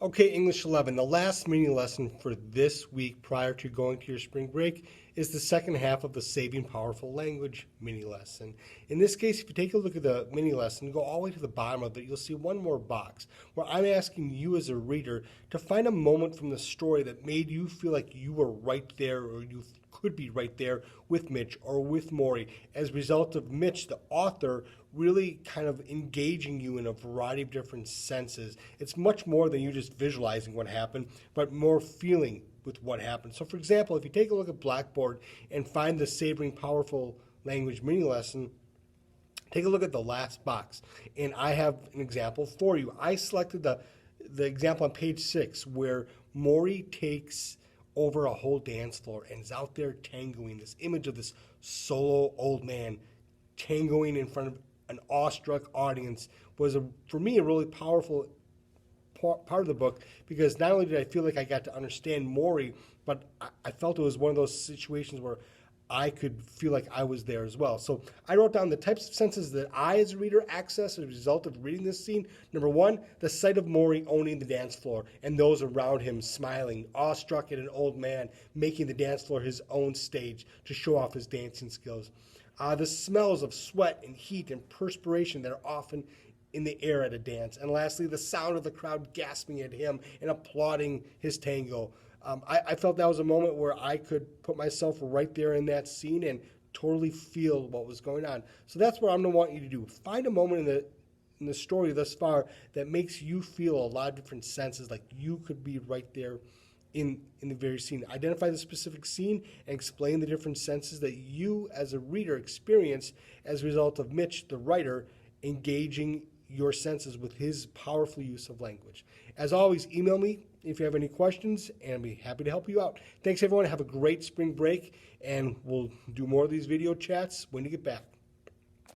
Okay, English 11. The last mini lesson for this week prior to going to your spring break is the second half of the Saving Powerful Language mini lesson. In this case, if you take a look at the mini lesson, go all the way to the bottom of it, you'll see one more box where I'm asking you as a reader to find a moment from the story that made you feel like you were right there, or you could be right there with Mitch or with Maury as a result of Mitch, the author, really kind of engaging you in a variety of different senses. It's much more than you just visualizing what happened, but more feeling with what happened. So for example, if you take a look at Blackboard and find the Savoring Powerful Language mini lesson, take a look at the last box, and I have an example for you. I selected the example on page 6 where Maury takes over a whole dance floor and is out there tangoing. This image of this solo old man tangoing in front of an awestruck audience was, for me, a really powerful part of the book, because not only did I feel like I got to understand Maury, but I felt it was one of those situations where I could feel like I was there as well. So I wrote down the types of senses that I, as a reader, access as a result of reading this scene. Number one, the sight of Maury owning the dance floor and those around him smiling, awestruck at an old man making the dance floor his own stage to show off his dancing skills. The smells of sweat and heat and perspiration that are often in the air at a dance. And lastly, the sound of the crowd gasping at him and applauding his tango. I felt that was a moment where I could put myself right there in that scene and totally feel what was going on. So that's what I'm going to want you to do. Find a moment in the story thus far that makes you feel a lot of different senses, like you could be right there in the very scene. Identify the specific scene and explain the different senses that you as a reader experience as a result of Mitch, the writer, engaging your senses with his powerful use of language. As always, email me if you have any questions, and I'll be happy to help you out. Thanks, everyone. Have a great spring break, and we'll do more of these video chats when you get back.